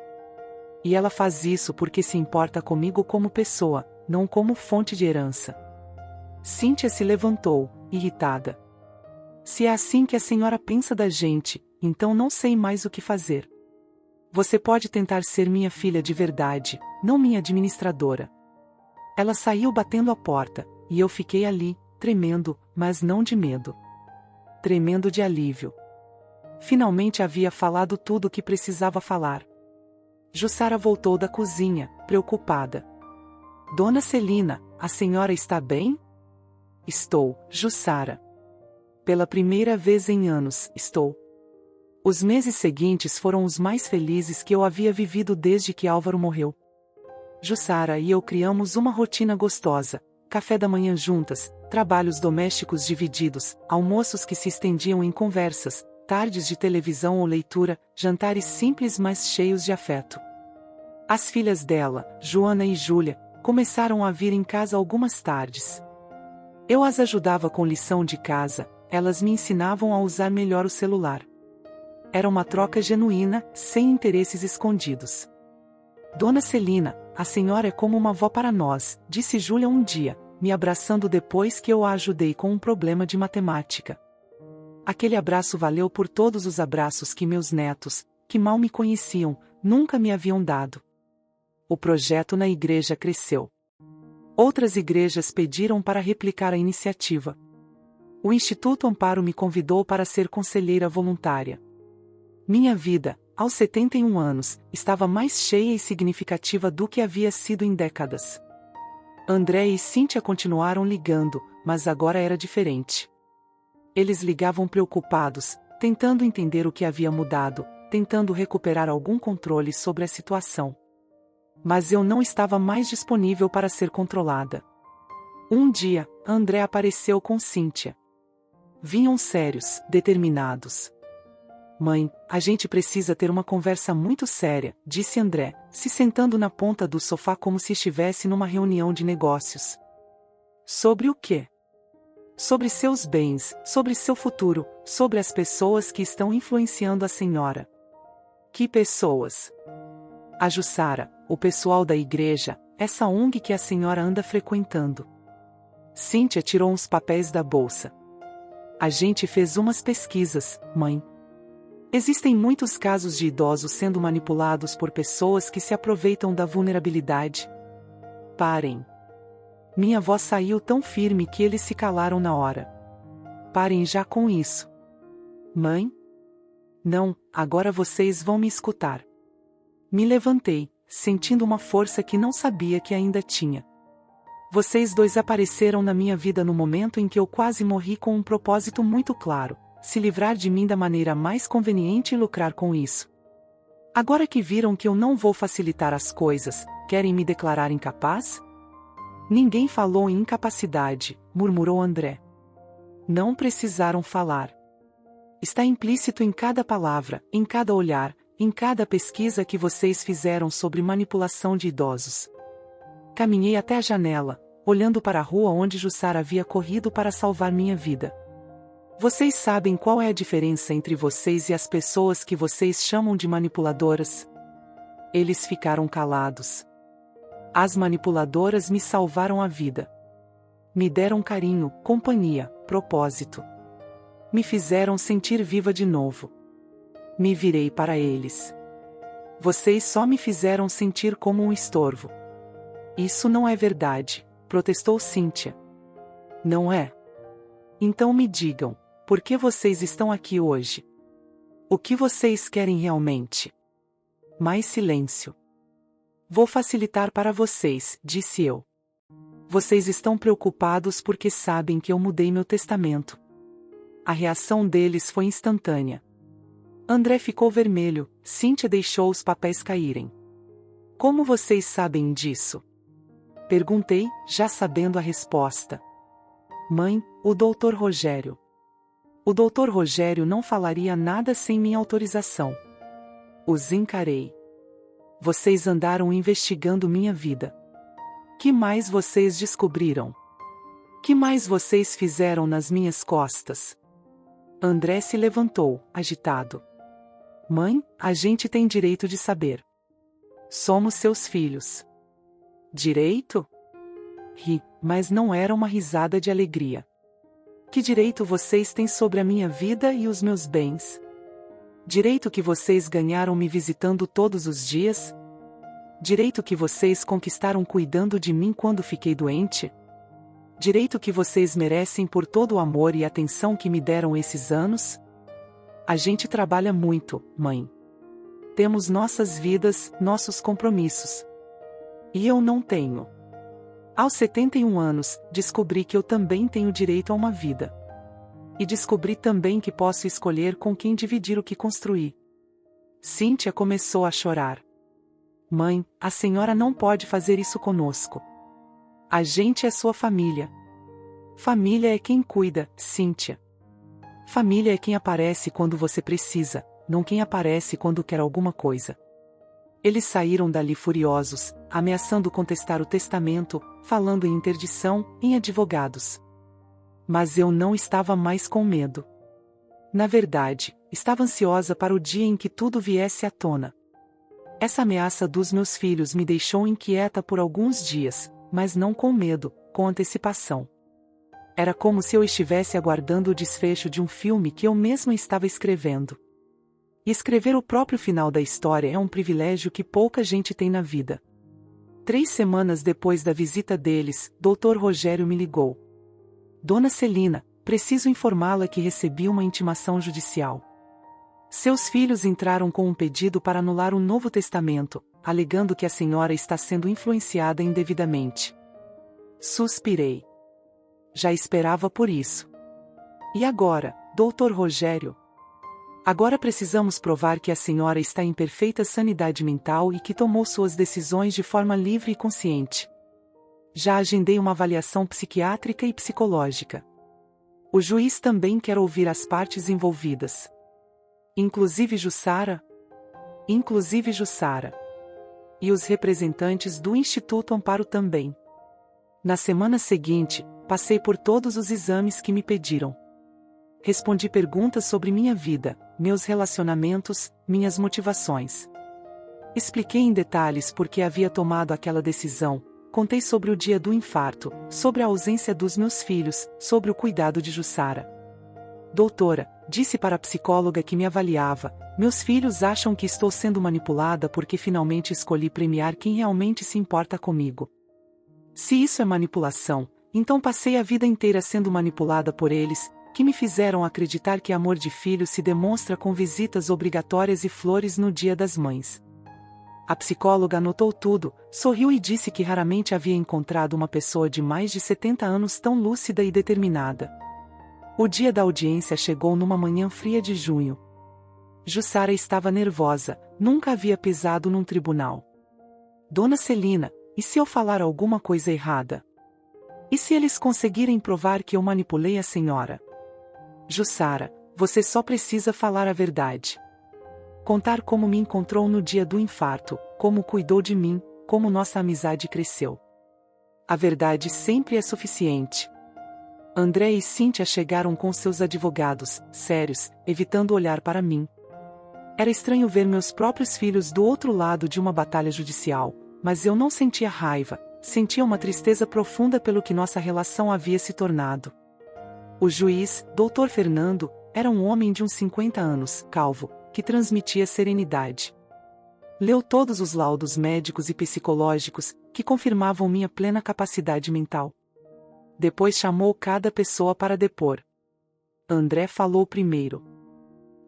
E ela faz isso porque se importa comigo como pessoa, não como fonte de herança. Cíntia se levantou, irritada. Se é assim que a senhora pensa da gente, então não sei mais o que fazer. Você pode tentar ser minha filha de verdade, não minha administradora. Ela saiu batendo a porta, e eu fiquei ali, tremendo, mas não de medo. Tremendo de alívio. Finalmente havia falado tudo o que precisava falar. Jussara voltou da cozinha, preocupada. Dona Celina, a senhora está bem? Estou, Jussara. Pela primeira vez em anos, estou. Os meses seguintes foram os mais felizes que eu havia vivido desde que Álvaro morreu. Jussara e eu criamos uma rotina gostosa, café da manhã juntas, trabalhos domésticos divididos, almoços que se estendiam em conversas, tardes de televisão ou leitura, jantares simples mas cheios de afeto. As filhas dela, Joana e Júlia, começaram a vir em casa algumas tardes. Eu as ajudava com lição de casa, elas me ensinavam a usar melhor o celular. Era uma troca genuína, sem interesses escondidos. Dona Celina, a senhora é como uma avó para nós, disse Júlia um dia, me abraçando depois que eu a ajudei com um problema de matemática. Aquele abraço valeu por todos os abraços que meus netos, que mal me conheciam, nunca me haviam dado. O projeto na igreja cresceu. Outras igrejas pediram para replicar a iniciativa. O Instituto Amparo me convidou para ser conselheira voluntária. Minha vida, aos 71 anos, estava mais cheia e significativa do que havia sido em décadas. André e Cíntia continuaram ligando, mas agora era diferente. Eles ligavam preocupados, tentando entender o que havia mudado, tentando recuperar algum controle sobre a situação. Mas eu não estava mais disponível para ser controlada. Um dia, André apareceu com Cíntia. Vinham sérios, determinados. Mãe, a gente precisa ter uma conversa muito séria, disse André, se sentando na ponta do sofá como se estivesse numa reunião de negócios. Sobre o quê? Sobre seus bens, sobre seu futuro, sobre as pessoas que estão influenciando a senhora. Que pessoas? A Jussara, o pessoal da igreja, essa ONG que a senhora anda frequentando. Cíntia tirou uns papéis da bolsa. A gente fez umas pesquisas, mãe. Existem muitos casos de idosos sendo manipulados por pessoas que se aproveitam da vulnerabilidade. Parem. Minha voz saiu tão firme que eles se calaram na hora. Parem já com isso. Mãe? Não, agora vocês vão me escutar. Me levantei, sentindo uma força que não sabia que ainda tinha. Vocês dois apareceram na minha vida no momento em que eu quase morri com um propósito muito claro: se livrar de mim da maneira mais conveniente e lucrar com isso. Agora que viram que eu não vou facilitar as coisas, querem me declarar incapaz? Ninguém falou em incapacidade, murmurou André. Não precisaram falar. Está implícito em cada palavra, em cada olhar, em cada pesquisa que vocês fizeram sobre manipulação de idosos. Caminhei até a janela, olhando para a rua onde Jussara havia corrido para salvar minha vida. Vocês sabem qual é a diferença entre vocês e as pessoas que vocês chamam de manipuladoras? Eles ficaram calados. As manipuladoras me salvaram a vida. Me deram carinho, companhia, propósito. Me fizeram sentir viva de novo. Me virei para eles. Vocês só me fizeram sentir como um estorvo. Isso não é verdade, protestou Cíntia. Não é? Então me digam, por que vocês estão aqui hoje? O que vocês querem realmente? Mais silêncio. Vou facilitar para vocês, disse eu. Vocês estão preocupados porque sabem que eu mudei meu testamento. A reação deles foi instantânea. André ficou vermelho, Cíntia deixou os papéis caírem. Como vocês sabem disso? Perguntei, já sabendo a resposta. Mãe, o Dr. Rogério. O Dr. Rogério não falaria nada sem minha autorização. Os encarei. Vocês andaram investigando minha vida. Que mais vocês descobriram? Que mais vocês fizeram nas minhas costas? André se levantou, agitado. Mãe, a gente tem direito de saber. Somos seus filhos. Direito? Ri, mas não era uma risada de alegria. Que direito vocês têm sobre a minha vida e os meus bens? Direito que vocês ganharam me visitando todos os dias? Direito que vocês conquistaram cuidando de mim quando fiquei doente? Direito que vocês merecem por todo o amor e atenção que me deram esses anos? A gente trabalha muito, mãe. Temos nossas vidas, nossos compromissos. E eu não tenho. Aos 71 anos, descobri que eu também tenho direito a uma vida. E descobri também que posso escolher com quem dividir o que construí. Cíntia começou a chorar. Mãe, a senhora não pode fazer isso conosco. A gente é sua família. Família é quem cuida, Cíntia. Família é quem aparece quando você precisa, não quem aparece quando quer alguma coisa. Eles saíram dali furiosos, ameaçando contestar o testamento, falando em interdição, em advogados. Mas eu não estava mais com medo. Na verdade, estava ansiosa para o dia em que tudo viesse à tona. Essa ameaça dos meus filhos me deixou inquieta por alguns dias, mas não com medo, com antecipação. Era como se eu estivesse aguardando o desfecho de um filme que eu mesma estava escrevendo. E escrever o próprio final da história é um privilégio que pouca gente tem na vida. 3 semanas depois da visita deles, Dr. Rogério me ligou. Dona Celina, preciso informá-la que recebi uma intimação judicial. Seus filhos entraram com um pedido para anular o Novo Testamento, alegando que a senhora está sendo influenciada indevidamente. Suspirei. Já esperava por isso. E agora, Dr. Rogério? Agora precisamos provar que a senhora está em perfeita sanidade mental e que tomou suas decisões de forma livre e consciente. Já agendei uma avaliação psiquiátrica e psicológica. O juiz também quer ouvir as partes envolvidas. Inclusive Jussara? Inclusive Jussara. E os representantes do Instituto Amparo também. Na semana seguinte, passei por todos os exames que me pediram. Respondi perguntas sobre minha vida, meus relacionamentos, minhas motivações. Expliquei em detalhes por que havia tomado aquela decisão, contei sobre o dia do infarto, sobre a ausência dos meus filhos, sobre o cuidado de Jussara. Doutora, disse para a psicóloga que me avaliava: meus filhos acham que estou sendo manipulada porque finalmente escolhi premiar quem realmente se importa comigo. Se isso é manipulação, então passei a vida inteira sendo manipulada por eles, que me fizeram acreditar que amor de filho se demonstra com visitas obrigatórias e flores no Dia das Mães. A psicóloga anotou tudo, sorriu e disse que raramente havia encontrado uma pessoa de mais de 70 anos tão lúcida e determinada. O dia da audiência chegou numa manhã fria de junho. Jussara estava nervosa, nunca havia pisado num tribunal. Dona Celina, e se eu falar alguma coisa errada? E se eles conseguirem provar que eu manipulei a senhora? Jussara, você só precisa falar a verdade. Contar como me encontrou no dia do infarto, como cuidou de mim, como nossa amizade cresceu. A verdade sempre é suficiente. André e Cíntia chegaram com seus advogados, sérios, evitando olhar para mim. Era estranho ver meus próprios filhos do outro lado de uma batalha judicial, mas eu não sentia raiva, sentia uma tristeza profunda pelo que nossa relação havia se tornado. O juiz, Dr. Fernando, era um homem de uns 50 anos, calvo, que transmitia serenidade. Leu todos os laudos médicos e psicológicos, que confirmavam minha plena capacidade mental. Depois chamou cada pessoa para depor. André falou primeiro.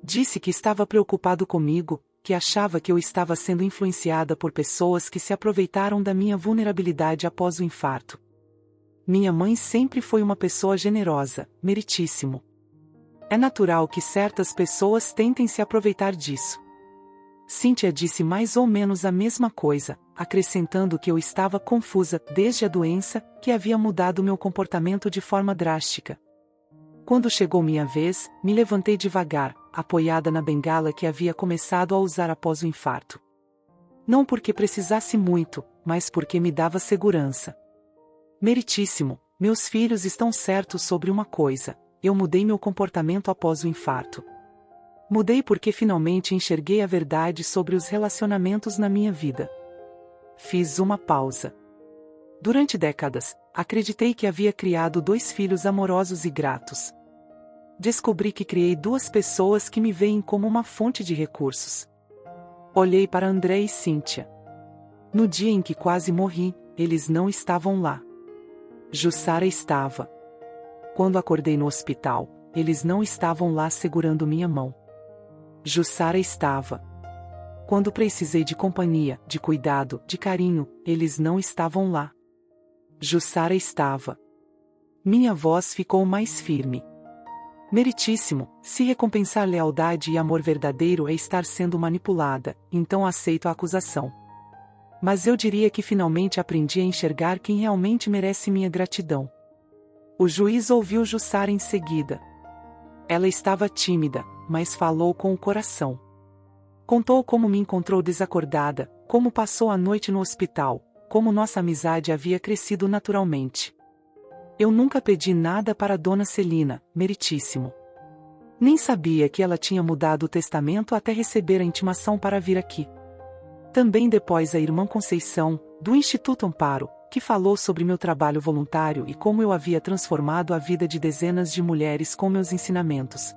Disse que estava preocupado comigo, que achava que eu estava sendo influenciada por pessoas que se aproveitaram da minha vulnerabilidade após o infarto. Minha mãe sempre foi uma pessoa generosa, meritíssimo. É natural que certas pessoas tentem se aproveitar disso. Cíntia disse mais ou menos a mesma coisa, acrescentando que eu estava confusa desde a doença, que havia mudado meu comportamento de forma drástica. Quando chegou minha vez, me levantei devagar, apoiada na bengala que havia começado a usar após o infarto. Não porque precisasse muito, mas porque me dava segurança. Meritíssimo, meus filhos estão certos sobre uma coisa: eu mudei meu comportamento após o infarto. Mudei porque finalmente enxerguei a verdade sobre os relacionamentos na minha vida. Fiz uma pausa. Durante décadas, acreditei que havia criado 2 filhos amorosos e gratos. Descobri que criei 2 pessoas que me veem como uma fonte de recursos. Olhei para André e Cíntia. No dia em que quase morri, eles não estavam lá. Jussara estava. Quando acordei no hospital, eles não estavam lá segurando minha mão. Jussara estava. Quando precisei de companhia, de cuidado, de carinho, eles não estavam lá. Jussara estava. Minha voz ficou mais firme. Meritíssimo, se recompensar lealdade e amor verdadeiro é estar sendo manipulada, então aceito a acusação. Mas eu diria que finalmente aprendi a enxergar quem realmente merece minha gratidão. O juiz ouviu Jussara em seguida. Ela estava tímida, mas falou com o coração. Contou como me encontrou desacordada, como passou a noite no hospital, como nossa amizade havia crescido naturalmente. Eu nunca pedi nada para Dona Celina, meritíssimo. Nem sabia que ela tinha mudado o testamento até receber a intimação para vir aqui. Também depois a irmã Conceição, do Instituto Amparo, que falou sobre meu trabalho voluntário e como eu havia transformado a vida de dezenas de mulheres com meus ensinamentos.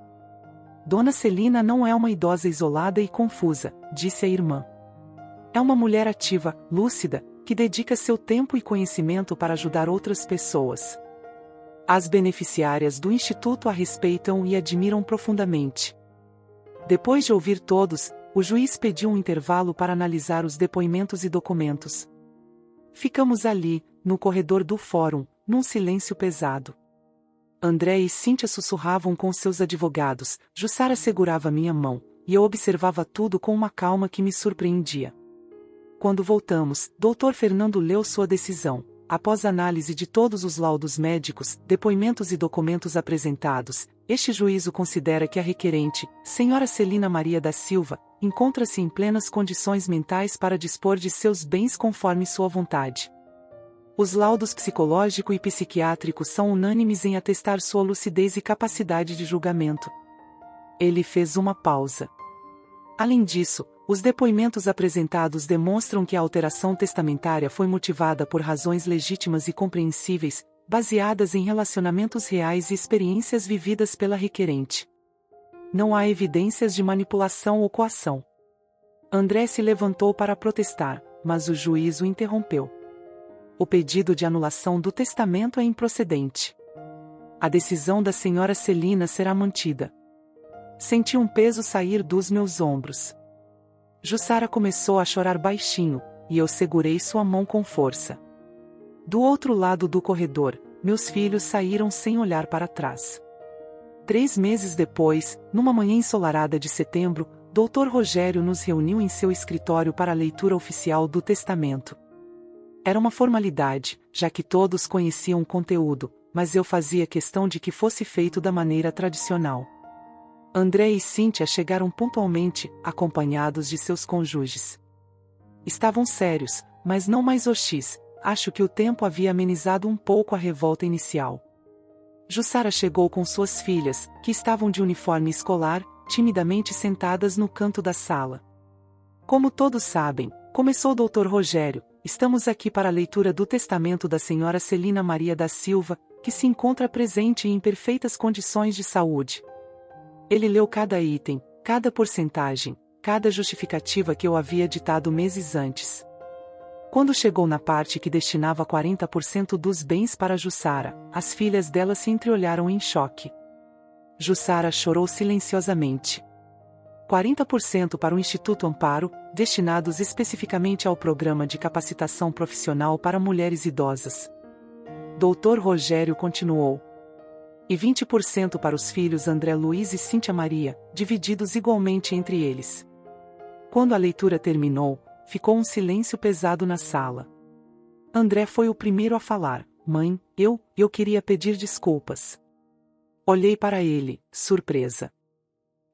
Dona Celina não é uma idosa isolada e confusa, disse a irmã. É uma mulher ativa, lúcida, que dedica seu tempo e conhecimento para ajudar outras pessoas. As beneficiárias do Instituto a respeitam e admiram profundamente. Depois de ouvir todos, o juiz pediu um intervalo para analisar os depoimentos e documentos. Ficamos ali, no corredor do fórum, num silêncio pesado. André e Cíntia sussurravam com seus advogados, Jussara segurava minha mão, e eu observava tudo com uma calma que me surpreendia. Quando voltamos, Dr. Fernando leu sua decisão. Após análise de todos os laudos médicos, depoimentos e documentos apresentados, este juízo considera que a requerente, Senhora Celina Maria da Silva, encontra-se em plenas condições mentais para dispor de seus bens conforme sua vontade. Os laudos psicológico e psiquiátrico são unânimes em atestar sua lucidez e capacidade de julgamento. Ele fez uma pausa. Além disso, os depoimentos apresentados demonstram que a alteração testamentária foi motivada por razões legítimas e compreensíveis, baseadas em relacionamentos reais e experiências vividas pela requerente. Não há evidências de manipulação ou coação. André se levantou para protestar, mas o juiz o interrompeu. O pedido de anulação do testamento é improcedente. A decisão da senhora Celina será mantida. Senti um peso sair dos meus ombros. Jussara começou a chorar baixinho, e eu segurei sua mão com força. Do outro lado do corredor, meus filhos saíram sem olhar para trás. 3 meses depois, numa manhã ensolarada de setembro, Dr. Rogério nos reuniu em seu escritório para a leitura oficial do testamento. Era uma formalidade, já que todos conheciam o conteúdo, mas eu fazia questão de que fosse feito da maneira tradicional. André e Cíntia chegaram pontualmente, acompanhados de seus cônjuges. Estavam sérios, mas não mais hostis. Acho que o tempo havia amenizado um pouco a revolta inicial. Jussara chegou com suas filhas, que estavam de uniforme escolar, timidamente sentadas no canto da sala. Como todos sabem, começou o Dr. Rogério, estamos aqui para a leitura do testamento da senhora Celina Maria da Silva, que se encontra presente e em perfeitas condições de saúde. Ele leu cada item, cada porcentagem, cada justificativa que eu havia ditado meses antes. Quando chegou na parte que destinava 40% dos bens para Jussara, as filhas dela se entreolharam em choque. Jussara chorou silenciosamente. 40% para o Instituto Amparo, destinados especificamente ao programa de capacitação profissional para mulheres idosas. Dr. Rogério continuou. E 20% para os filhos André Luiz e Cíntia Maria, divididos igualmente entre eles. Quando a leitura terminou, ficou um silêncio pesado na sala. André foi o primeiro a falar. Mãe, eu queria pedir desculpas. Olhei para ele, surpresa.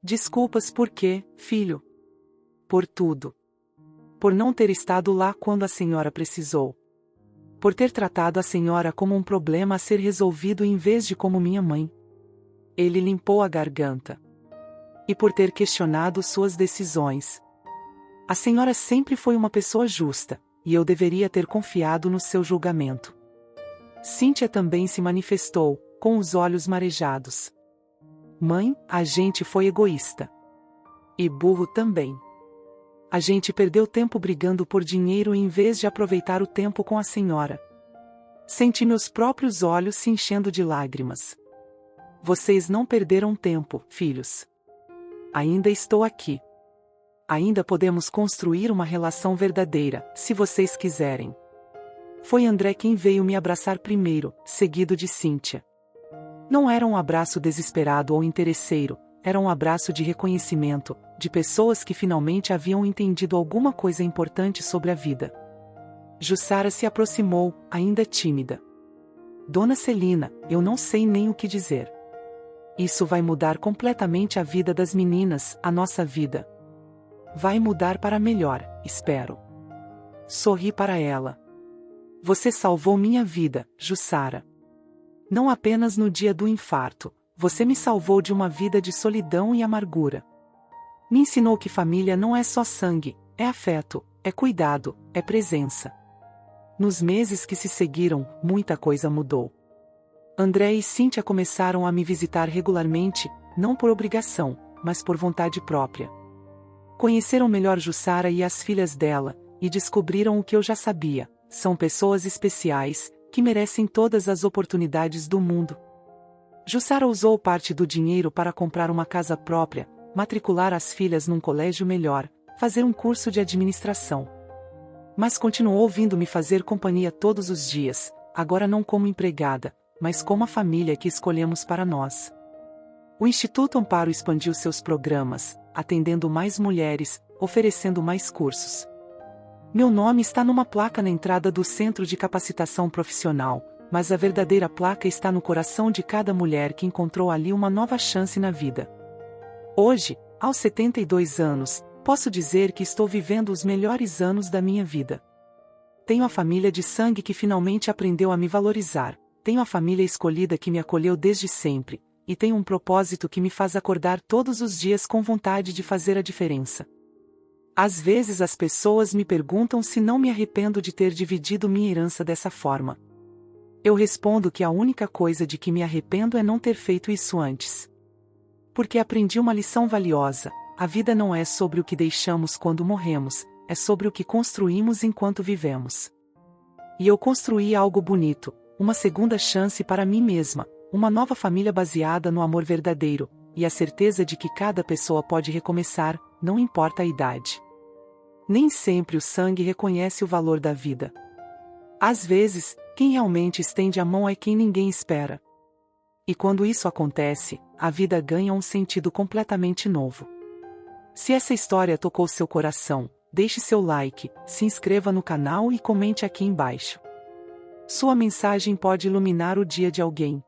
Desculpas por quê, filho? Por tudo. Por não ter estado lá quando a senhora precisou. Por ter tratado a senhora como um problema a ser resolvido em vez de como minha mãe. Ele limpou a garganta. E por ter questionado suas decisões. A senhora sempre foi uma pessoa justa, e eu deveria ter confiado no seu julgamento. Cíntia também se manifestou, com os olhos marejados. Mãe, a gente foi egoísta. E burro também. A gente perdeu tempo brigando por dinheiro em vez de aproveitar o tempo com a senhora. Senti meus próprios olhos se enchendo de lágrimas. Vocês não perderam tempo, filhos. Ainda estou aqui. Ainda podemos construir uma relação verdadeira, se vocês quiserem. Foi André quem veio me abraçar primeiro, seguido de Cíntia. Não era um abraço desesperado ou interesseiro, era um abraço de reconhecimento, de pessoas que finalmente haviam entendido alguma coisa importante sobre a vida. Jussara se aproximou, ainda tímida. Dona Celina, eu não sei nem o que dizer. Isso vai mudar completamente a vida das meninas, a nossa vida. Vai mudar para melhor, espero. Sorri para ela. Você salvou minha vida, Jussara. Não apenas no dia do infarto, você me salvou de uma vida de solidão e amargura. Me ensinou que família não é só sangue, é afeto, é cuidado, é presença. Nos meses que se seguiram, muita coisa mudou. André e Cíntia começaram a me visitar regularmente, não por obrigação, mas por vontade própria. Conheceram melhor Jussara e as filhas dela, e descobriram o que eu já sabia: são pessoas especiais, que merecem todas as oportunidades do mundo. Jussara usou parte do dinheiro para comprar uma casa própria, matricular as filhas num colégio melhor, fazer um curso de administração. Mas continuou vindo me fazer companhia todos os dias, agora não como empregada, mas como a família que escolhemos para nós. O Instituto Amparo expandiu seus programas, atendendo mais mulheres, oferecendo mais cursos. Meu nome está numa placa na entrada do Centro de Capacitação Profissional, mas a verdadeira placa está no coração de cada mulher que encontrou ali uma nova chance na vida. Hoje, aos 72 anos, posso dizer que estou vivendo os melhores anos da minha vida. Tenho a família de sangue que finalmente aprendeu a me valorizar, tenho a família escolhida que me acolheu desde sempre, e tenho um propósito que me faz acordar todos os dias com vontade de fazer a diferença. Às vezes as pessoas me perguntam se não me arrependo de ter dividido minha herança dessa forma. Eu respondo que a única coisa de que me arrependo é não ter feito isso antes. Porque aprendi uma lição valiosa: a vida não é sobre o que deixamos quando morremos, é sobre o que construímos enquanto vivemos. E eu construí algo bonito, uma segunda chance para mim mesma, uma nova família baseada no amor verdadeiro, e a certeza de que cada pessoa pode recomeçar, não importa a idade. Nem sempre o sangue reconhece o valor da vida. Às vezes, quem realmente estende a mão é quem ninguém espera. E quando isso acontece, a vida ganha um sentido completamente novo. Se essa história tocou seu coração, deixe seu like, se inscreva no canal e comente aqui embaixo. Sua mensagem pode iluminar o dia de alguém.